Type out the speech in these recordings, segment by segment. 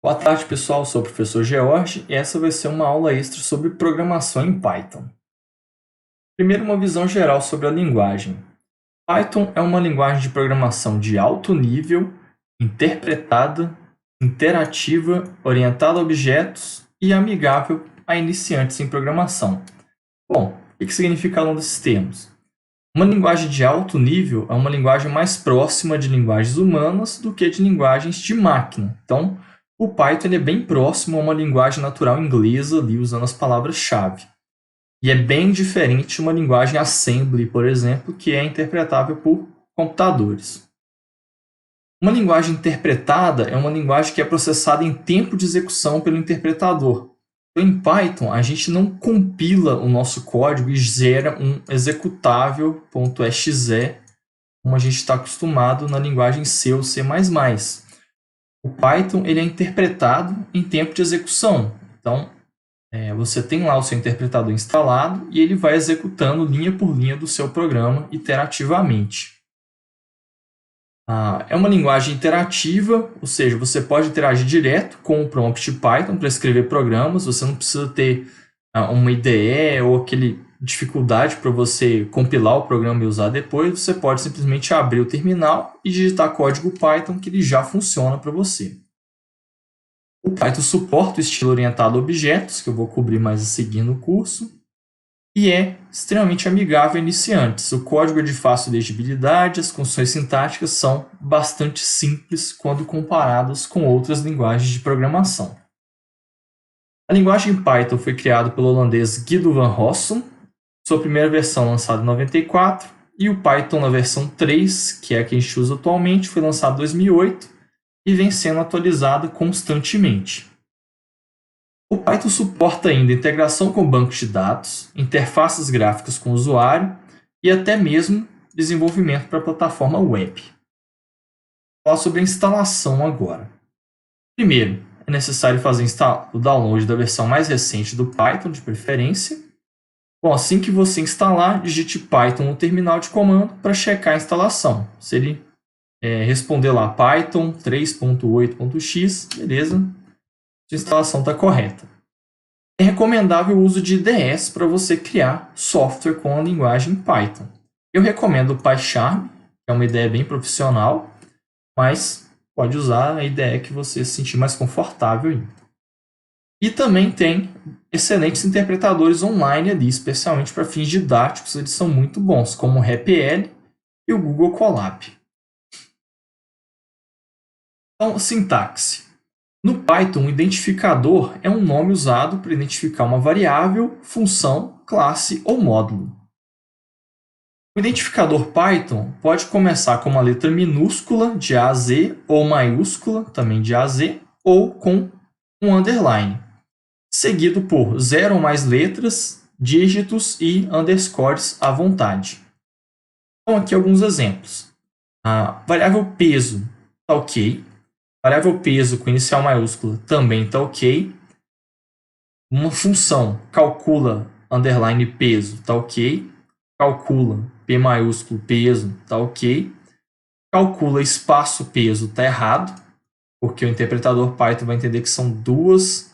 Boa tarde, pessoal. Sou o professor George e essa vai ser uma aula extra sobre programação em Python. Primeiro, uma visão geral sobre a linguagem. Python é uma linguagem de programação de alto nível, interpretada, interativa, orientada a objetos e amigável a iniciantes em programação. Bom, o que significa cada um desses termos? Uma linguagem de alto nível é uma linguagem mais próxima de linguagens humanas do que de linguagens de máquina. Então, o Python é bem próximo a uma linguagem natural inglesa, ali usando as palavras-chave. E é bem diferente de uma linguagem assembly, por exemplo, que é interpretável por computadores. Uma linguagem interpretada é uma linguagem que é processada em tempo de execução pelo interpretador. Então, em Python, a gente não compila o nosso código e gera um executável .exe, como a gente está acostumado na linguagem C ou C++. O Python ele é interpretado em tempo de execução. Então, você tem lá o seu interpretador instalado e ele vai executando linha por linha do seu programa iterativamente. É uma linguagem interativa, ou seja, você pode interagir direto com o prompt Python para escrever programas, você não precisa ter uma IDE ou aquele dificuldade para você compilar o programa e usar depois, você pode simplesmente abrir o terminal e digitar código Python que ele já funciona para você. O Python suporta o estilo orientado a objetos, que eu vou cobrir mais a seguir no curso, e é extremamente amigável a iniciantes. O código é de fácil legibilidade, as construções sintáticas são bastante simples quando comparadas com outras linguagens de programação. A linguagem Python foi criada pelo holandês Guido van Rossum, sua primeira versão lançada em 94, e o Python na versão 3, que é a que a gente usa atualmente, foi lançado em 2008 e vem sendo atualizada constantemente. O Python suporta ainda integração com bancos de dados, interfaces gráficas com o usuário e até mesmo desenvolvimento para a plataforma web. Vou falar sobre a instalação agora. Primeiro, é necessário fazer o download da versão mais recente do Python, de preferência. Bom, assim que você instalar, digite Python no terminal de comando para checar a instalação. Se ele responder lá Python 3.8.x, beleza, sua instalação está correta. É recomendável o uso de IDEs para você criar software com a linguagem Python. Eu recomendo o PyCharm, que é uma IDE bem profissional, mas pode usar a IDE que você se sentir mais confortável em. E também tem excelentes interpretadores online ali, especialmente para fins didáticos, eles são muito bons, como o RapL e o Google Colab. Então, sintaxe. No Python, o identificador é um nome usado para identificar uma variável, função, classe ou módulo. O identificador Python pode começar com uma letra minúscula de A a Z ou maiúscula também de A a Z ou com um underline, seguido por 0 ou mais letras, dígitos e underscores à vontade. Então, aqui alguns exemplos. A variável peso está ok. Variável peso com inicial maiúscula também está ok. Uma função calcula underline peso está ok. Calcula P maiúsculo peso está ok. Calcula espaço peso está errado, porque o interpretador Python vai entender que são duas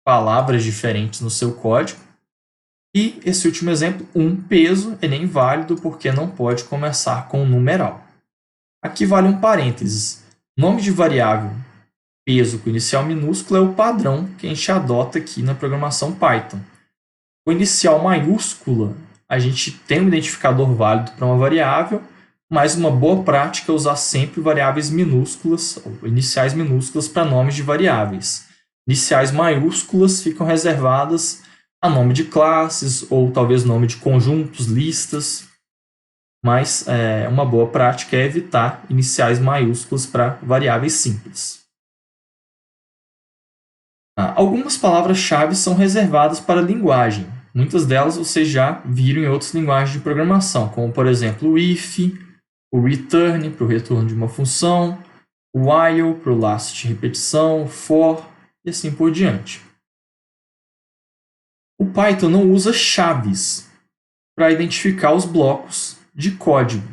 palavras diferentes no seu código. E esse último exemplo, peso, ele é inválido porque não pode começar com um numeral. Aqui vale um parênteses. Nome de variável peso com inicial minúsculo é o padrão que a gente adota aqui na programação Python. O inicial maiúscula, a gente tem um identificador válido para uma variável, mas uma boa prática é usar sempre variáveis minúsculas, ou iniciais minúsculas, para nomes de variáveis. Iniciais maiúsculas ficam reservadas a nome de classes, ou talvez nome de conjuntos, listas, mas uma boa prática é evitar iniciais maiúsculos para variáveis simples. Algumas palavras-chave são reservadas para a linguagem. Muitas delas vocês já viram em outras linguagens de programação, como, por exemplo, o if, o return, para o retorno de uma função, o while, para o laço de repetição, for, e assim por diante. O Python não usa chaves para identificar os blocos de código.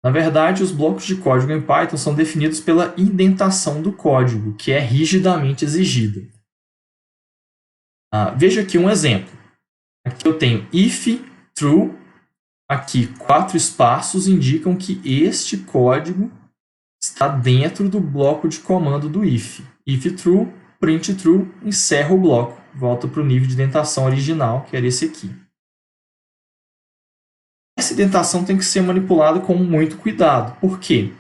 Na verdade, os blocos de código em Python são definidos pela indentação do código, que é rigidamente exigida. Veja aqui um exemplo. Aqui eu tenho if true, aqui 4 espaços indicam que este código está dentro do bloco de comando do if. If true, print true, encerra o bloco, volta para o nível de indentação original, que era esse aqui. Essa indentação tem que ser manipulada com muito cuidado. Por quê?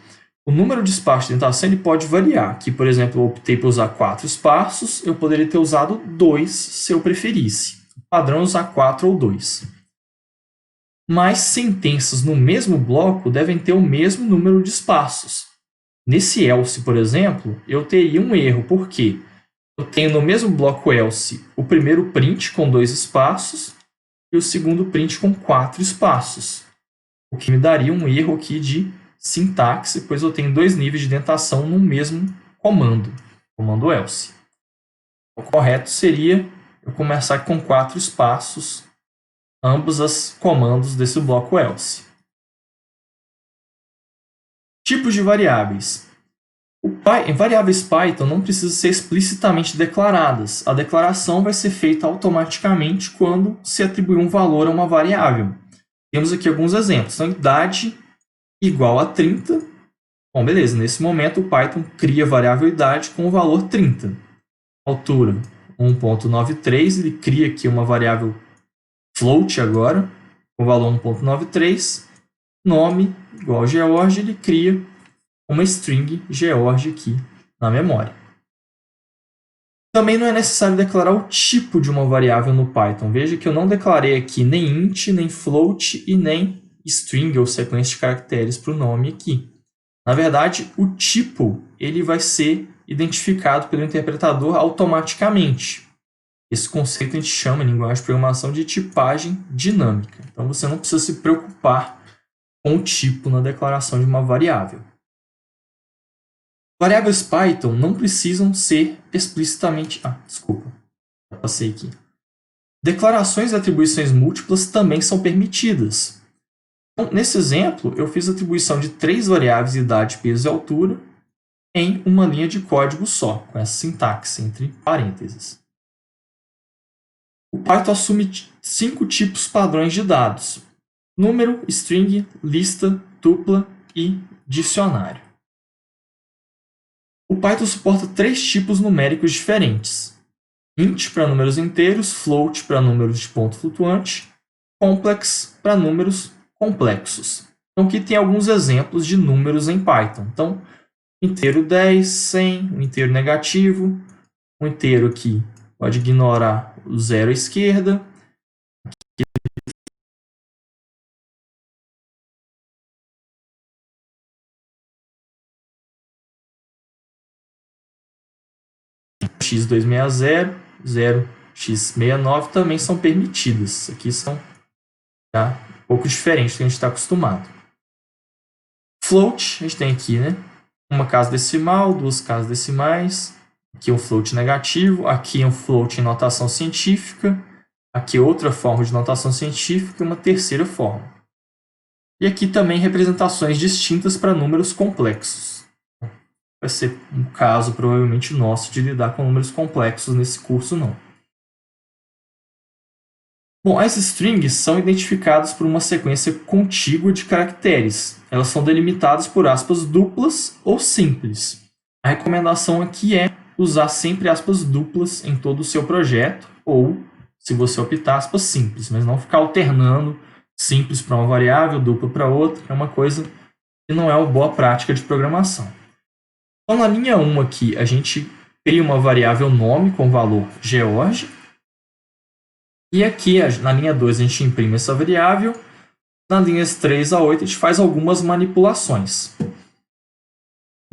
O número de espaços de indentação ele pode variar. Aqui, por exemplo, eu optei por usar 4 espaços, eu poderia ter usado 2 se eu preferisse. O padrão é usar 4 ou 2. Mas sentenças no mesmo bloco devem ter o mesmo número de espaços. Nesse else, por exemplo, eu teria um erro. Por quê? Eu tenho no mesmo bloco else o primeiro print com 2 espaços e o segundo print com 4 espaços, o que me daria um erro aqui de sintaxe, pois eu tenho 2 níveis de indentação no mesmo comando else. O correto seria eu começar com 4 espaços, ambos os comandos desse bloco else. Tipos de variáveis. Em variáveis Python não precisam ser explicitamente declaradas. A declaração vai ser feita automaticamente quando se atribuir um valor a uma variável. Temos aqui alguns exemplos. Então, idade igual a 30. Bom, beleza. Nesse momento, o Python cria a variável idade com o valor 30. Altura 1.93. Ele cria aqui uma variável float agora, com o valor 1.93. Nome igual a George. Ele cria uma string George aqui na memória. Também não é necessário declarar o tipo de uma variável no Python. Veja que eu não declarei aqui nem int, nem float e nem string ou sequência de caracteres para o nome aqui. Na verdade, o tipo ele vai ser identificado pelo interpretador automaticamente. Esse conceito a gente chama em linguagem de programação de tipagem dinâmica. Então você não precisa se preocupar com o tipo na declaração de uma variável. Variáveis Python não precisam ser explicitamente... desculpa. Já passei aqui. Declarações de atribuições múltiplas também são permitidas. Então, nesse exemplo, eu fiz a atribuição de 3 variáveis, idade, peso e altura, em uma linha de código só, com essa sintaxe entre parênteses. O Python assume 5 tipos padrões de dados: número, string, lista, tupla e dicionário. O Python suporta 3 tipos numéricos diferentes: int para números inteiros, float para números de ponto flutuante, complex para números complexos. Então aqui tem alguns exemplos de números em Python. Então, inteiro 10, 100, um inteiro negativo, um inteiro aqui pode ignorar o zero à esquerda. x260, 0x69 também são permitidas. Aqui são um pouco diferentes do que a gente está acostumado. Float, a gente tem aqui, né? Uma casa decimal, 2 casas decimais. Aqui um float negativo, aqui um float em notação científica, aqui outra forma de notação científica e uma terceira forma. E aqui também representações distintas para números complexos. Vai ser um caso provavelmente nosso de lidar com números complexos nesse curso, não. Bom, as strings são identificadas por uma sequência contígua de caracteres. Elas são delimitadas por aspas duplas ou simples. A recomendação aqui é usar sempre aspas duplas em todo o seu projeto, ou, se você optar, aspas simples, mas não ficar alternando simples para uma variável, dupla para outra, é uma coisa que não é uma boa prática de programação. Então, na linha 1 aqui, a gente cria uma variável nome com valor George. E aqui, na linha 2, a gente imprime essa variável. Na linhas 3 a 8, a gente faz algumas manipulações.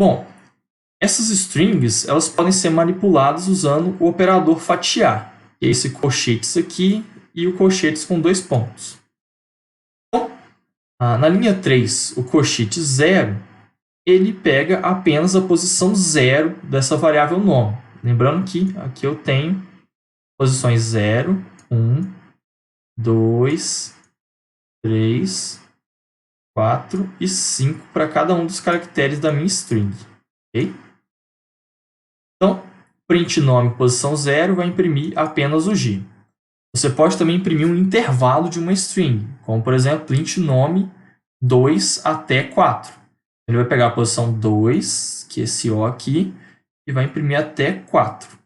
Bom, essas strings elas podem ser manipuladas usando o operador fatiar. Que é esse colchetes aqui e o colchetes com 2 pontos. Então, na linha 3, o colchete 0, ele pega apenas a posição 0 dessa variável nome. Lembrando que aqui eu tenho posições 0, 1, 2, 3, 4 e 5 para cada um dos caracteres da minha string. Ok? Então, print nome posição 0 vai imprimir apenas o G. Você pode também imprimir um intervalo de uma string, como por exemplo, print nome 2 até 4. Ele vai pegar a posição 2, que é esse O aqui, e vai imprimir até 4.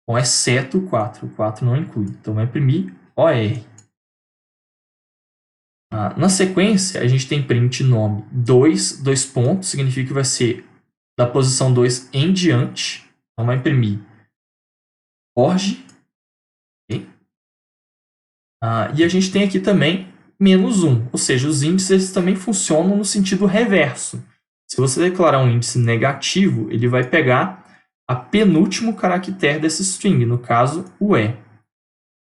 Bom, exceto o 4. O 4 não inclui. Então, vai imprimir OR. Na sequência, a gente tem print nome 2, dois pontos, significa que vai ser da posição 2 em diante. Então, vai imprimir org. Okay? E a gente tem aqui também menos 1, ou seja, os índices também funcionam no sentido reverso. Se você declarar um índice negativo, ele vai pegar a penúltimo caractere dessa string, no caso, o E.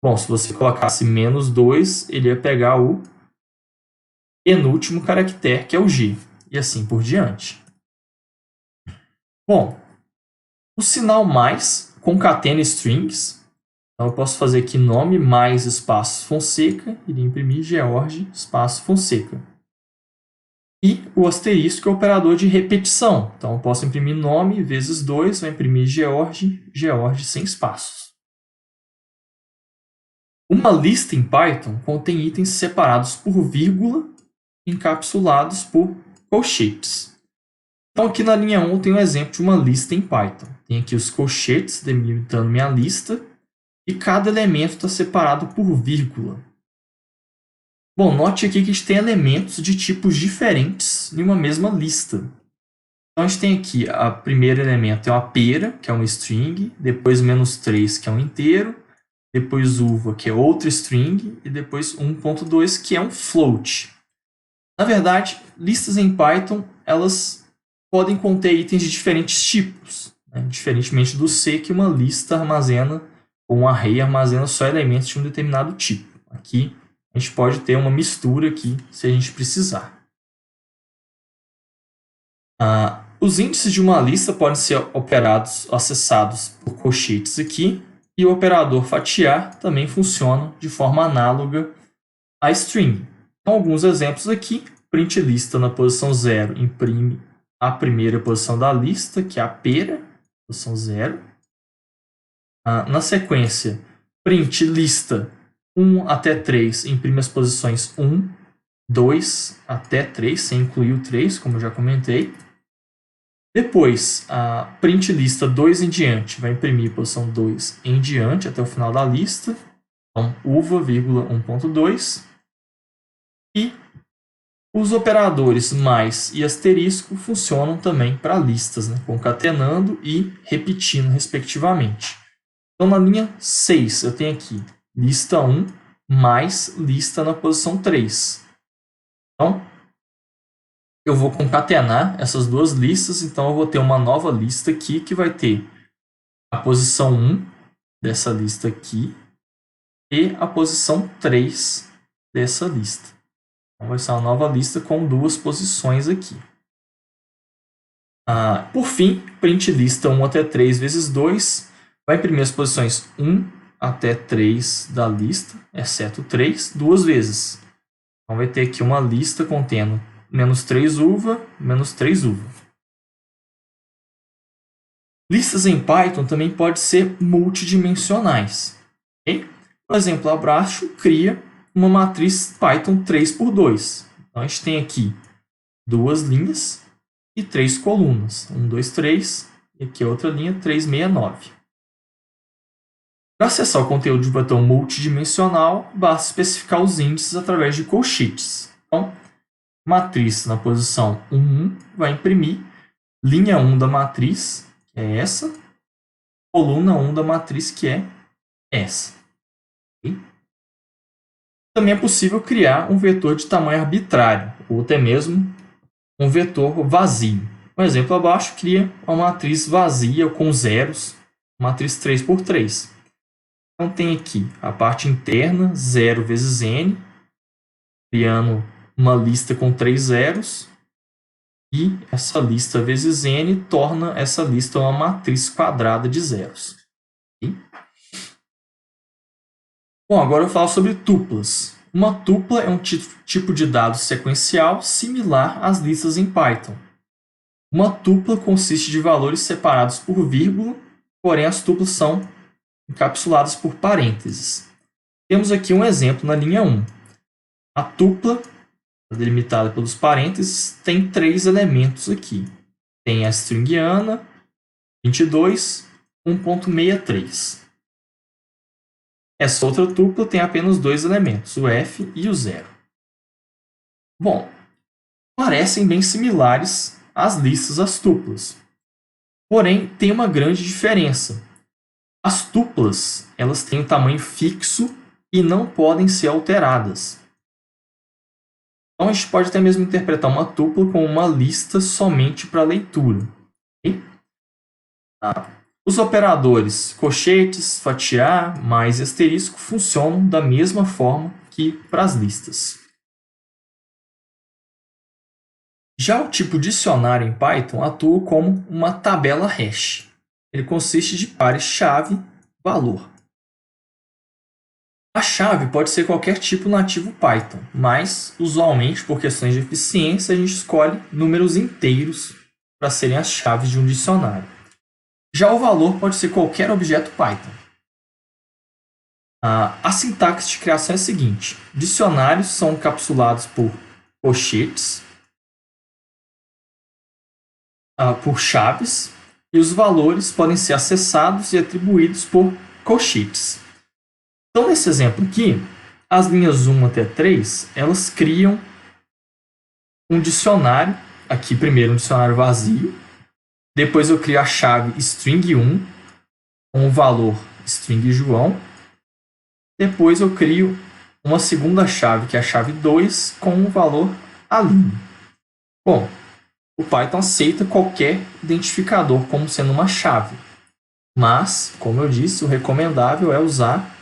Bom, se você colocasse menos 2, ele ia pegar o penúltimo caractere, que é o G, e assim por diante. Bom, o sinal mais concatena strings. Então, eu posso fazer aqui nome mais espaço Fonseca, iria imprimir George espaço Fonseca. E o asterisco é o operador de repetição. Então, eu posso imprimir nome vezes 2, vai imprimir George, George sem espaços. Uma lista em Python contém itens separados por vírgula, encapsulados por colchetes. Então, aqui na linha 1 tem um exemplo de uma lista em Python. Tem aqui os colchetes delimitando minha lista, e cada elemento está separado por vírgula. Bom, note aqui que a gente tem elementos de tipos diferentes em uma mesma lista. Então, a gente tem aqui, o primeiro elemento é uma pera, que é uma string, depois menos 3, que é um inteiro, depois uva, que é outra string, e depois 1.2, que é um float. Na verdade, listas em Python, elas podem conter itens de diferentes tipos, né? Diferentemente do C, que uma lista armazena, ou um array armazena só elementos de um determinado tipo. Aqui, a gente pode ter uma mistura aqui, se a gente precisar. Os índices de uma lista podem ser operados, acessados por colchetes aqui, e o operador fatiar também funciona de forma análoga à string. Então, alguns exemplos aqui. Print lista na posição 0 imprime a primeira posição da lista, que é a pera, posição 0. Na sequência, print lista 1 até 3 imprime as posições 1, 2 até 3, sem incluir o 3, como eu já comentei. Depois, a print lista 2 em diante vai imprimir a posição 2 em diante até o final da lista. Então, uva, 1.2. E os operadores mais e asterisco funcionam também para listas, né? Concatenando e repetindo, respectivamente. Então, na linha 6, eu tenho aqui lista 1 mais lista na posição 3. Então, eu vou concatenar essas duas listas, então eu vou ter uma nova lista aqui que vai ter a posição 1 dessa lista aqui e a posição 3 dessa lista. Então, vai ser uma nova lista com duas posições aqui. Por fim, print lista 1 até 3 vezes 2 vai imprimir as posições 1 até 3 da lista, exceto 3, duas vezes. Então, vai ter aqui uma lista contendo menos 3 uva, menos 3 uva. Listas em Python também podem ser multidimensionais. Okay? Por exemplo, abaixo cria uma matriz Python 3x2. Então, a gente tem aqui duas linhas e 3 colunas. 1, 2, 3. E aqui a outra linha, 369. Para acessar o conteúdo de botão multidimensional, basta especificar os índices através de colchetes. Então, matriz na posição 1 vai imprimir linha 1 da matriz, que é essa, coluna 1 da matriz, que é essa. Okay? Também é possível criar um vetor de tamanho arbitrário, ou até mesmo um vetor vazio. Um exemplo abaixo cria uma matriz vazia com zeros, matriz 3x3. Então, tem aqui a parte interna, 0 vezes n, criando uma lista com 3 zeros, e essa lista vezes n torna essa lista uma matriz quadrada de zeros. Okay? Bom, agora eu falo sobre tuplas. Uma tupla é um tipo de dado sequencial similar às listas em Python. Uma tupla consiste de valores separados por vírgula, porém as tuplas são encapsuladas por parênteses. Temos aqui um exemplo na linha 1. A tupla, delimitada pelos parênteses, tem 3 elementos aqui. Tem a string Ana, 22, 1.63. Essa outra tupla tem apenas 2 elementos, o F e o 0. Bom, parecem bem similares às listas às tuplas. Porém, tem uma grande diferença. As tuplas, elas têm um tamanho fixo e não podem ser alteradas. Então, a gente pode até mesmo interpretar uma tupla como uma lista somente para leitura. Okay? Os operadores colchetes, fatiar, mais e asterisco funcionam da mesma forma que para as listas. Já o tipo dicionário em Python atua como uma tabela hash. Ele consiste de pares chave-valor. A chave pode ser qualquer tipo nativo Python, mas, usualmente, por questões de eficiência, a gente escolhe números inteiros para serem as chaves de um dicionário. Já o valor pode ser qualquer objeto Python. A sintaxe de criação é a seguinte: dicionários são encapsulados por colchetes, por chaves, e os valores podem ser acessados e atribuídos por colchetes. Então, nesse exemplo aqui, as linhas 1 até 3, elas criam um dicionário, aqui primeiro um dicionário vazio, depois eu crio a chave string 1 com o valor string João, depois eu crio uma segunda chave, que é a chave 2, com o valor Aline. Bom, o Python aceita qualquer identificador como sendo uma chave, mas, como eu disse, o recomendável é usar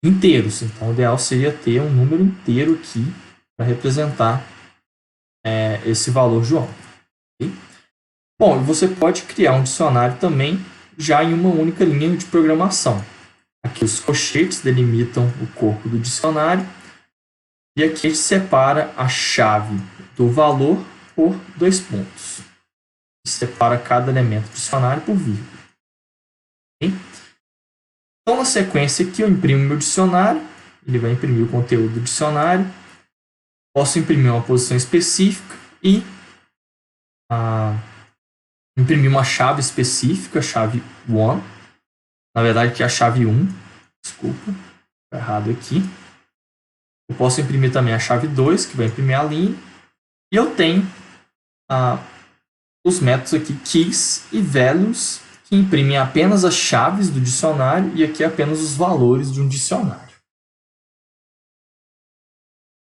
inteiros. Então, o ideal seria ter um número inteiro aqui para representar esse valor João. Okay? Bom, você pode criar um dicionário também já em uma única linha de programação. Aqui os colchetes delimitam o corpo do dicionário e aqui a gente separa a chave do valor por 2 pontos. Separa cada elemento do dicionário por vírgula. Okay? Então, na sequência aqui, eu imprimo meu dicionário, ele vai imprimir o conteúdo do dicionário, posso imprimir uma posição específica e imprimir uma chave específica, a chave 1, na verdade que é a chave 1, desculpa, está errado aqui. Eu posso imprimir também a chave 2, que vai imprimir a linha, e eu tenho os métodos aqui keys e values, que imprimem apenas as chaves do dicionário e aqui apenas os valores de um dicionário.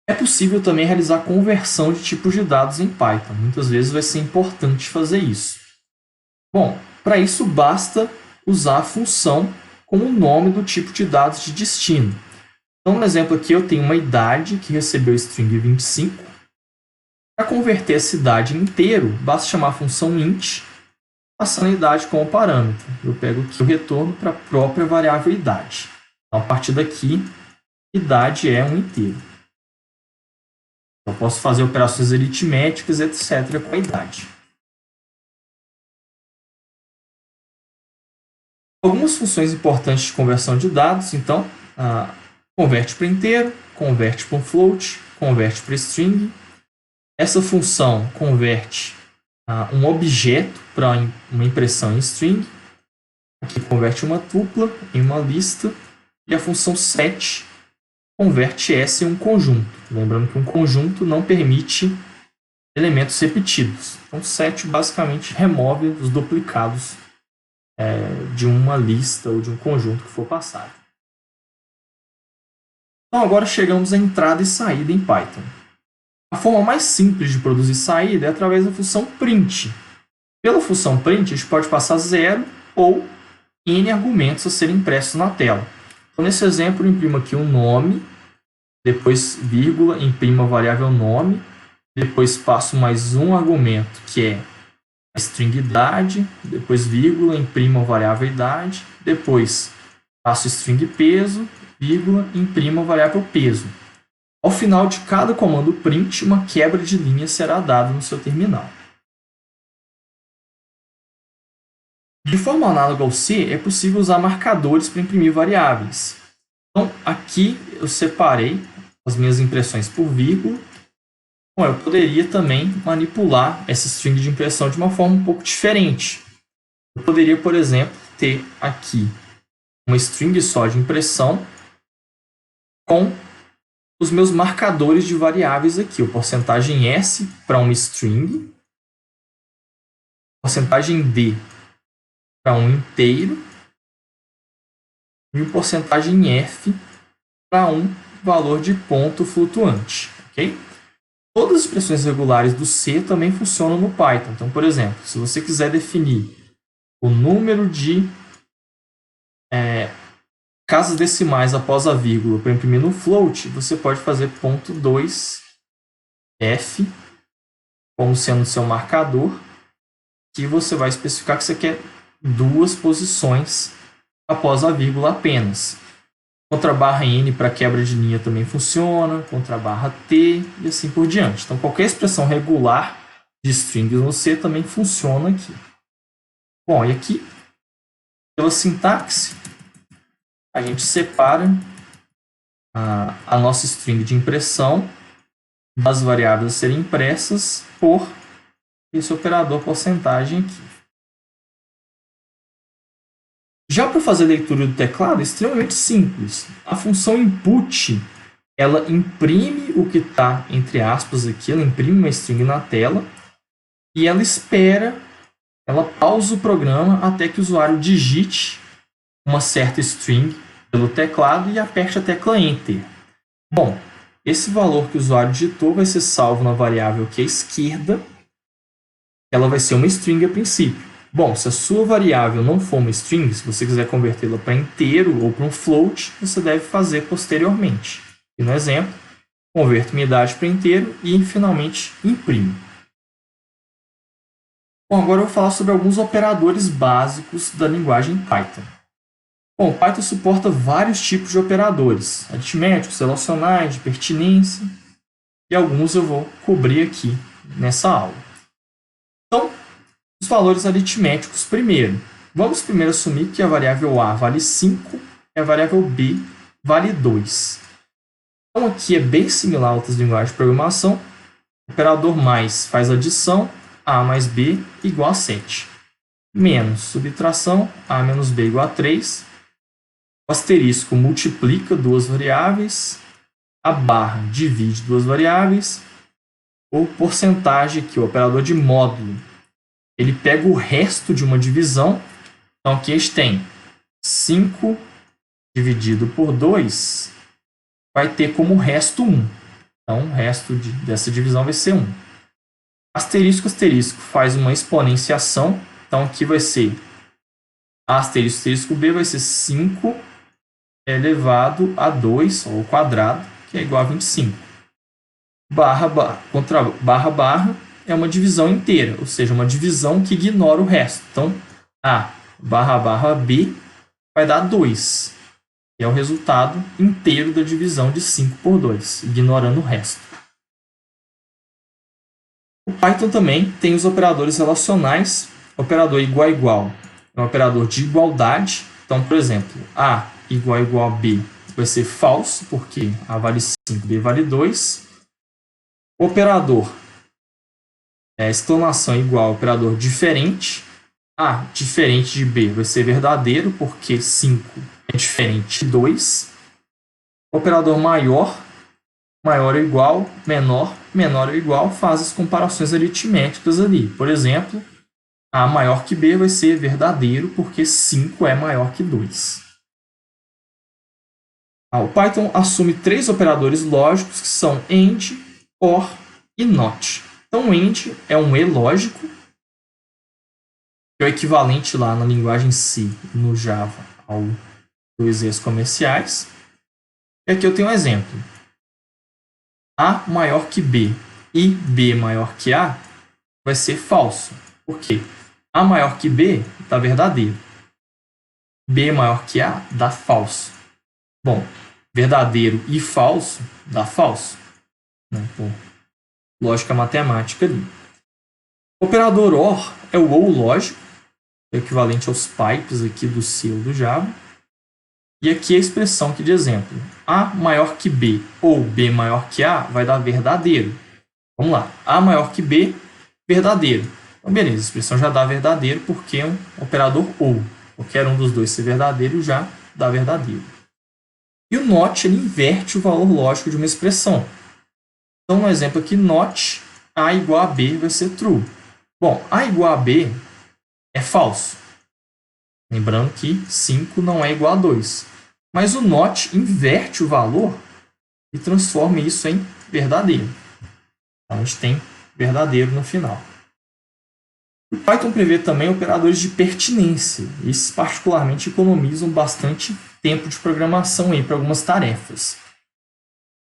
É possível também realizar conversão de tipos de dados em Python. Muitas vezes vai ser importante fazer isso. Bom, para isso basta usar a função com o nome do tipo de dados de destino. Então, no exemplo aqui, eu tenho uma idade que recebeu string 25. Para converter essa idade inteiro, basta chamar a função int, passando a idade como parâmetro. Eu pego aqui o retorno para a própria variável idade. Então, a partir daqui, idade é um inteiro. Eu posso fazer operações aritméticas, etc., com a idade. Algumas funções importantes de conversão de dados, então, converte para inteiro, converte para um float, converte para string. Essa função converte um objeto para uma impressão em string. Aqui converte uma tupla em uma lista. E a função set converte S em um conjunto. Lembrando que um conjunto não permite elementos repetidos. Então, set basicamente remove os duplicados de uma lista ou de um conjunto que for passado. Então, agora chegamos à entrada e saída em Python. A forma mais simples de produzir saída é através da função print. Pela função print, a gente pode passar 0 ou n argumentos a serem impressos na tela. Então, nesse exemplo, eu imprimo aqui um nome, depois vírgula, imprimo a variável nome, depois passo mais um argumento, que é a string idade, depois vírgula, imprimo a variável idade, depois passo string peso, vírgula, imprima a variável peso. Ao final de cada comando print, uma quebra de linha será dada no seu terminal. De forma análoga ao C, é possível usar marcadores para imprimir variáveis. Então, aqui eu separei as minhas impressões por vírgula. Bom, eu poderia também manipular essa string de impressão de uma forma um pouco diferente. Eu poderia, por exemplo, ter aqui uma string só de impressão com os meus marcadores de variáveis aqui. O porcentagem S para uma string, porcentagem D para um inteiro e o porcentagem F para um valor de ponto flutuante. Okay? Todas as expressões regulares do C também funcionam no Python. Então, por exemplo, se você quiser definir o número de casas decimais após a vírgula para imprimir no float, você pode fazer .2f como sendo seu marcador, que você vai especificar que você quer 2 posições após a vírgula apenas. Contra barra N para quebra de linha também funciona, contra barra T e assim por diante. Então, qualquer expressão regular de strings no C também funciona aqui. Bom, e aqui, pela sintaxe, a gente separa a nossa string de impressão das variáveis a serem impressas por esse operador porcentagem aqui. Já para fazer a leitura do teclado, é extremamente simples. A função input, ela imprime o que está, entre aspas, aqui, ela imprime uma string na tela e ela espera, ela pausa o programa até que o usuário digite uma certa string pelo teclado e aperte a tecla Enter. Bom, esse valor que o usuário digitou vai ser salvo na variável aqui à esquerda. Ela vai ser uma string a princípio. Bom, se a sua variável não for uma string, se você quiser convertê-la para inteiro ou para um float, você deve fazer posteriormente. E no exemplo, converto unidade para inteiro e finalmente imprimo. Bom, agora eu vou falar sobre alguns operadores básicos da linguagem Python. Bom, o Python suporta vários tipos de operadores, aritméticos, relacionais, de pertinência, e alguns eu vou cobrir aqui nessa aula. Então, os valores aritméticos primeiro. Vamos primeiro assumir que a variável A vale 5 e a variável B vale 2. Então, aqui é bem similar a outras linguagens de programação. O operador mais faz adição, A mais B igual a 7. Menos subtração, A menos B igual a 3. O asterisco multiplica duas variáveis. A barra divide duas variáveis. O porcentagem aqui, o operador de módulo, ele pega o resto de uma divisão. Então, aqui a gente tem 5 dividido por 2, vai ter como resto 1. Então, o resto dessa divisão vai ser 1. Asterisco, asterisco faz uma exponenciação. Então, aqui vai ser A asterisco, asterisco B vai ser 5 elevado a 2, ou ao quadrado, que é igual a 25. Contra barra, barra é uma divisão inteira, ou seja, uma divisão que ignora o resto. Então, A barra barra B vai dar 2, que é o resultado inteiro da divisão de 5 por 2, ignorando o resto. O Python também tem os operadores relacionais. Operador igual a igual é um operador de igualdade. Então, por exemplo, A igual a igual a B vai ser falso, porque A vale 5, B vale 2. O operador exclamação igual ao operador diferente. A diferente de B vai ser verdadeiro, porque 5 é diferente de 2. O operador maior, maior ou igual, menor, menor ou igual, faz as comparações aritméticas ali. Por exemplo, A maior que B vai ser verdadeiro, porque 5 é maior que 2. O Python assume 3 operadores lógicos, que são AND, OR e NOT. Então, o AND é um E lógico, que é o equivalente lá na linguagem C, no Java, ao dois E's comerciais. E aqui eu tenho um exemplo. A maior que B e B maior que A vai ser falso. Por quê? A maior que B dá verdadeiro. B maior que A dá falso. Bom, verdadeiro e falso, dá falso, né? Por lógica matemática ali. O operador OR é o ou lógico, equivalente aos pipes aqui do C ou do Java. E aqui a expressão aqui de exemplo. A maior que B ou B maior que A vai dar verdadeiro. Vamos lá. A maior que B, verdadeiro. Então, beleza, a expressão já dá verdadeiro porque é um operador OU. Qualquer um dos dois ser verdadeiro já dá verdadeiro. E o NOT ele inverte o valor lógico de uma expressão. Então, no exemplo aqui, NOT A igual a B vai ser true. Bom, A igual a B é falso. Lembrando que 5 não é igual a 2. Mas o NOT inverte o valor e transforma isso em verdadeiro. Então, a gente tem verdadeiro no final. O Python prevê também operadores de pertinência. Esses particularmente economizam bastante tempo de programação para algumas tarefas.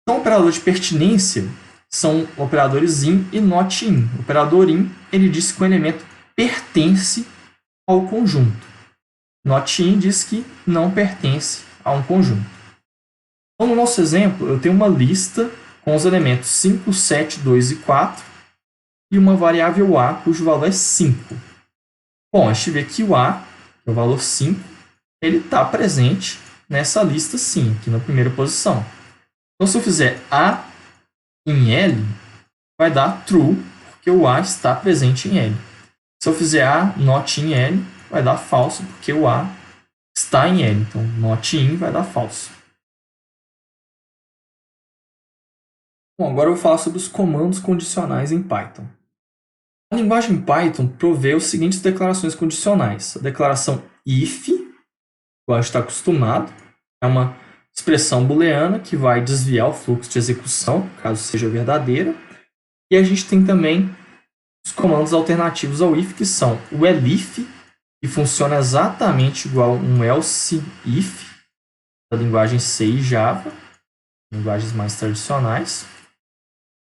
Então, o operador de pertinência são operadores in e not in. O operador in ele diz que o elemento pertence ao conjunto. Not in diz que não pertence a um conjunto. Então, no nosso exemplo, eu tenho uma lista com os elementos 5, 7, 2 e 4 e uma variável A cujo valor é 5. Bom, a gente vê que o A, que é o valor 5, ele está presente nessa lista sim, aqui na primeira posição. Então, se eu fizer A em L, vai dar true, porque o A está presente em L. Se eu fizer A not em L, vai dar falso, porque o A está em L. Então, not in vai dar falso. Bom, agora eu vou falar sobre os comandos condicionais em Python. A linguagem Python provê as seguintes declarações condicionais. A declaração if, igual a gente está acostumado, é uma expressão booleana que vai desviar o fluxo de execução, caso seja verdadeira. E a gente tem também os comandos alternativos ao if, que são o elif, que funciona exatamente igual um else if, da linguagem C e Java, linguagens mais tradicionais.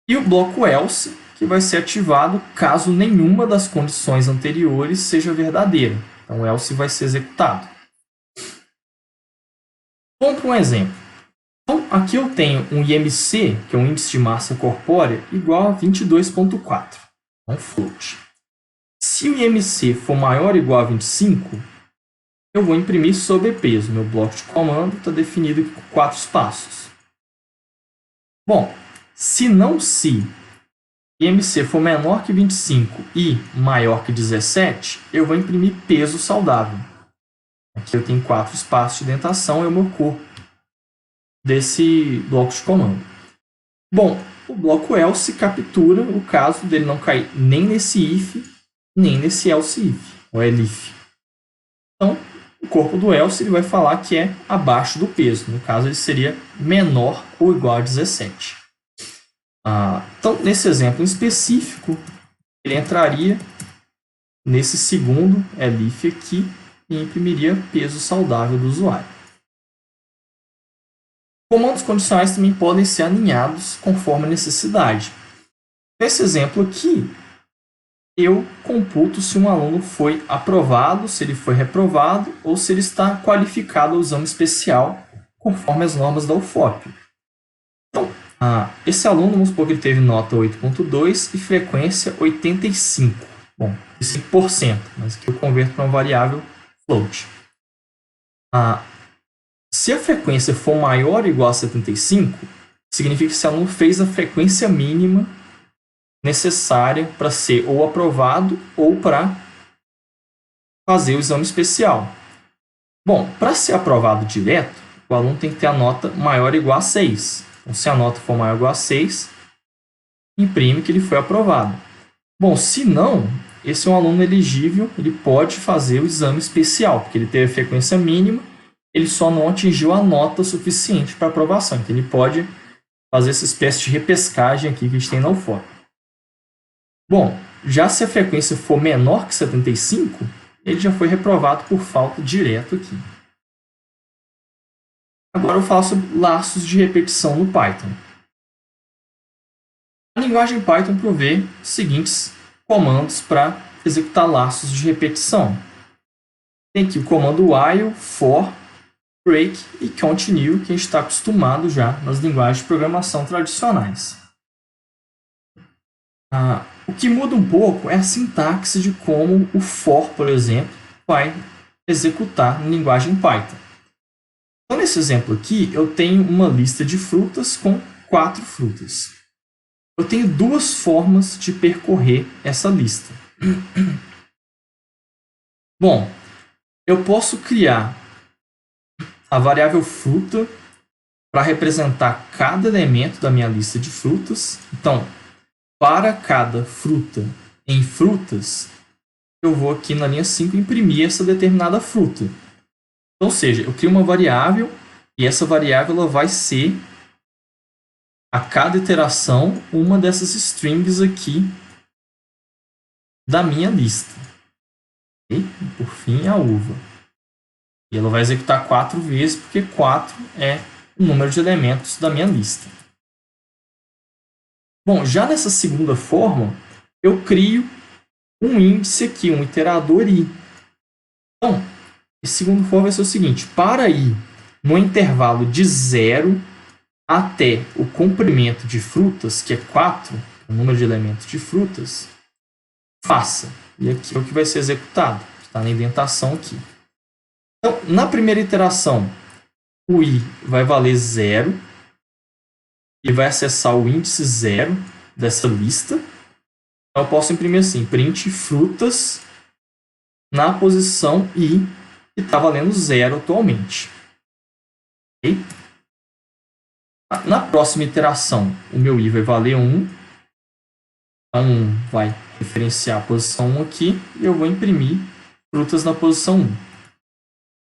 E o bloco else, que vai ser ativado caso nenhuma das condições anteriores seja verdadeira. Então, o else vai ser executado. Vamos para um exemplo. Então, aqui eu tenho um IMC, que é um índice de massa corpórea, igual a 22,4. É um float. Se o IMC for maior ou igual a 25, eu vou imprimir sobrepeso. Meu bloco de comando está definido aqui com 4 espaços. Bom, se IMC for menor que 25 e maior que 17, eu vou imprimir peso saudável. Aqui eu tenho 4 espaços de indentação, é o meu corpo desse bloco de comando. Bom, o bloco else captura o caso dele não cair nem nesse if, nem nesse else if, ou elif. Então, o corpo do else ele vai falar que é abaixo do peso. No caso, ele seria menor ou igual a 17. Então, nesse exemplo em específico, ele entraria nesse segundo elif aqui e imprimiria peso saudável do usuário. Comandos condicionais também podem ser alinhados conforme a necessidade. Nesse exemplo aqui, eu computo se um aluno foi aprovado, se ele foi reprovado ou se ele está qualificado ao exame especial conforme as normas da UFOP. Então, esse aluno, vamos supor que ele teve nota 8.2 e frequência 85. Bom, 5%, mas aqui eu converto para uma variável float. Se a frequência for maior ou igual a 75, significa que esse aluno fez a frequência mínima necessária para ser ou aprovado ou para fazer o exame especial. Bom, para ser aprovado direto, o aluno tem que ter a nota maior ou igual a 6. Então, se a nota for maior ou igual a 6, imprime que ele foi aprovado. Bom, se não, esse é um aluno elegível, ele pode fazer o exame especial, porque ele teve a frequência mínima, ele só não atingiu a nota suficiente para aprovação. Então, ele pode fazer essa espécie de repescagem aqui que a gente tem na UFOP. Bom, já se a frequência for menor que 75, ele já foi reprovado por falta direto aqui. Agora eu falo sobre laços de repetição no Python. A linguagem Python provê os seguintes comandos para executar laços de repetição. Tem aqui o comando while for break e continue, que a gente está acostumado já nas linguagens de programação tradicionais. O que muda um pouco é a sintaxe de como o for, por exemplo, vai executar em linguagem Python. Então, nesse exemplo aqui, eu tenho uma lista de frutas com 4 frutas. Eu tenho 2 formas de percorrer essa lista. Bom, eu posso criar a variável fruta para representar cada elemento da minha lista de frutas. Então, para cada fruta em frutas, eu vou aqui na linha 5 imprimir essa determinada fruta. Então, ou seja, eu crio uma variável e essa variável ela vai ser, a cada iteração, uma dessas strings aqui da minha lista. E, por fim, a uva. E ela vai executar 4 vezes, porque 4 é o número de elementos da minha lista. Bom, já nessa segunda forma, eu crio um índice aqui, um iterador i. Então, esse segundo for vai ser o seguinte: para i no intervalo de 0 até o comprimento de frutas, que é 4, o número de elementos de frutas, faça. E aqui é o que vai ser executado. Está na indentação aqui. Então, na primeira iteração, o i vai valer 0 e vai acessar o índice 0 dessa lista. Então, eu posso imprimir assim: print frutas na posição i, que está valendo 0 atualmente. Okay? Na próxima iteração, o meu i vai valer 1. Então, 1 vai referenciar a posição 1 aqui e eu vou imprimir frutas na posição 1.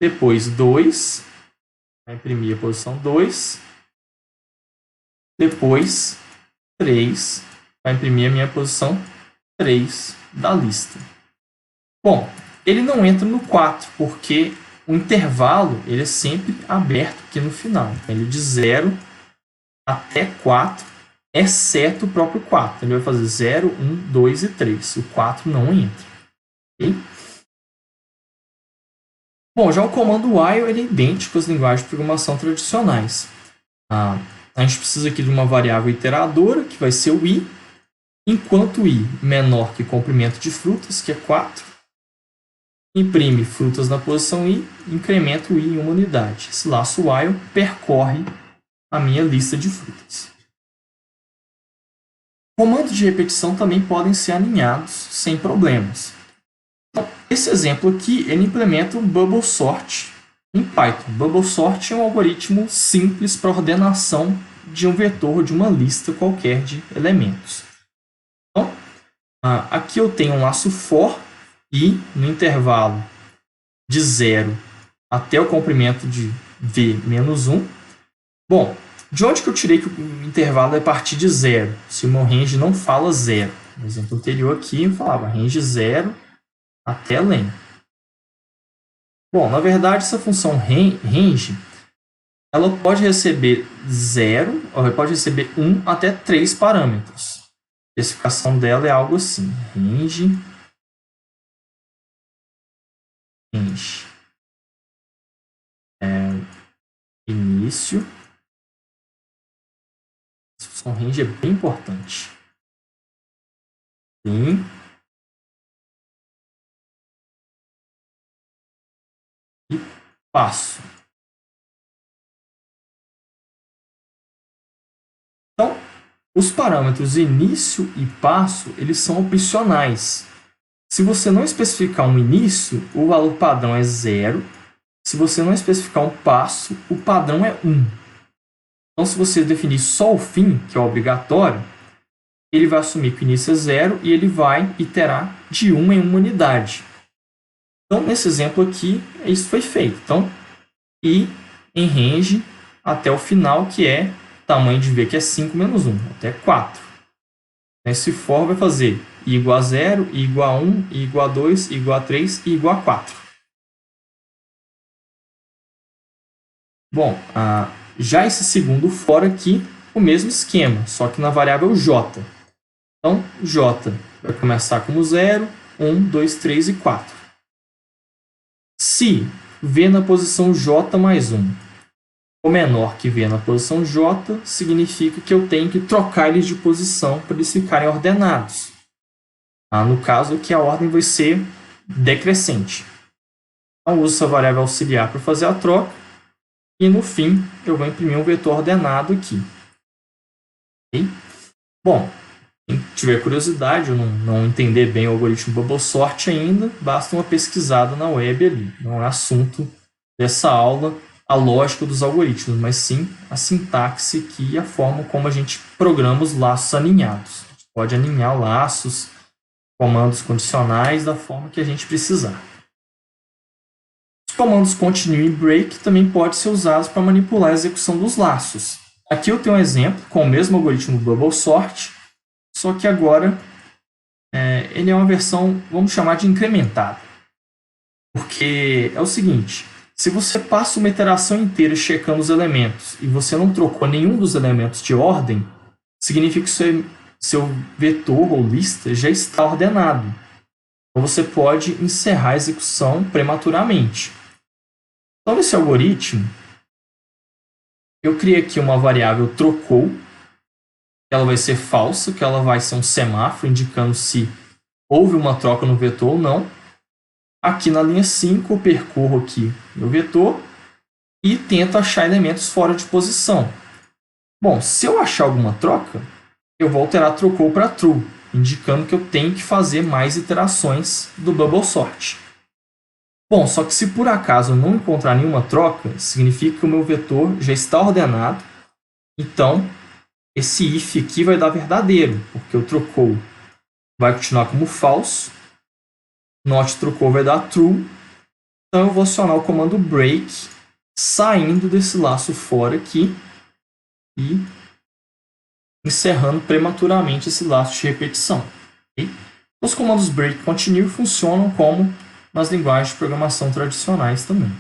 Depois 2, vai imprimir a posição 2. Depois 3, vai imprimir a minha posição 3 da lista. Bom, ele não entra no 4, porque o intervalo ele é sempre aberto aqui no final. Ele é de 0 até 4, exceto o próprio 4. Ele vai fazer 0, 1, 2 e 3. O 4 não entra. Okay? Bom, já o comando while ele é idêntico às linguagens de programação tradicionais. A gente precisa aqui de uma variável iteradora, que vai ser o i, enquanto i menor que comprimento de frutas, que é 4, imprime frutas na posição i, incrementa o i em uma unidade. Esse laço while percorre a minha lista de frutas. Comandos de repetição também podem ser alinhados sem problemas. Então, esse exemplo aqui ele implementa o bubble sort em Python. Bubble sort é um algoritmo simples para ordenação de um vetor de uma lista qualquer de elementos. Então, aqui eu tenho um laço for e no intervalo de 0 até o comprimento de v menos 1. Bom, de onde que eu tirei que o intervalo é a partir de 0? Se o meu range não fala 0. No exemplo anterior aqui eu falava range 0 até len. Bom, na verdade essa função range ela pode receber 0, ou pode receber 1 até 3 parâmetros. A especificação dela é algo assim: range início. Essa função range é bem importante. Fim. E passo. Então, os parâmetros início e passo, eles são opcionais. Se você não especificar um início, o valor padrão é 0. Se você não especificar um passo, o padrão é 1. Então, se você definir só o fim, que é obrigatório, ele vai assumir que o início é 0 e ele vai iterar de 1 em 1 unidade. Então, nesse exemplo aqui, isso foi feito. Então, i em range até o final, que é tamanho de v, que é 5 menos 1, até 4. Esse for vai fazer i igual a 0, i igual a 1, i igual a 2, i igual a 3 e igual a 4. Bom, já esse segundo for aqui, o mesmo esquema, só que na variável j. Então, j vai começar como 0, 1, 2, 3 e 4. Se V na posição J mais 1. O menor que V na posição J significa que eu tenho que trocar eles de posição para eles ficarem ordenados. No caso aqui a ordem vai ser decrescente. Então, uso essa variável auxiliar para fazer a troca. E no fim, eu vou imprimir um vetor ordenado aqui. Okay? Bom, quem tiver curiosidade ou não entender bem o algoritmo Bubble Sort ainda, basta uma pesquisada na web ali. Não é assunto dessa aula a lógica dos algoritmos, mas sim a sintaxe aqui e a forma como a gente programa os laços alinhados. A gente pode alinhar laços, comandos condicionais da forma que a gente precisar. Os comandos continue e break também podem ser usados para manipular a execução dos laços. Aqui eu tenho um exemplo com o mesmo algoritmo Bubble Sort, só que agora ele é uma versão, vamos chamar de incrementada. Porque é o seguinte, se você passa uma iteração inteira checando os elementos e você não trocou nenhum dos elementos de ordem, significa que seu vetor ou lista já está ordenado. Então você pode encerrar a execução prematuramente. Então nesse algoritmo, eu criei aqui uma variável trocou, que ela vai ser falsa, que ela vai ser um semáforo indicando se houve uma troca no vetor ou não. Aqui na linha 5 eu percorro aqui meu vetor e tento achar elementos fora de posição. Bom, se eu achar alguma troca, eu vou alterar trocou para true, indicando que eu tenho que fazer mais iterações do Bubble Sort. Bom, só que se por acaso eu não encontrar nenhuma troca, significa que o meu vetor já está ordenado. Então, esse if aqui vai dar verdadeiro, porque o trocou vai continuar como falso. Not trocou vai dar true. Então eu vou acionar o comando break, saindo desse laço fora aqui e encerrando prematuramente esse laço de repetição. Okay? Os comandos break e continue funcionam como nas linguagens de programação tradicionais também.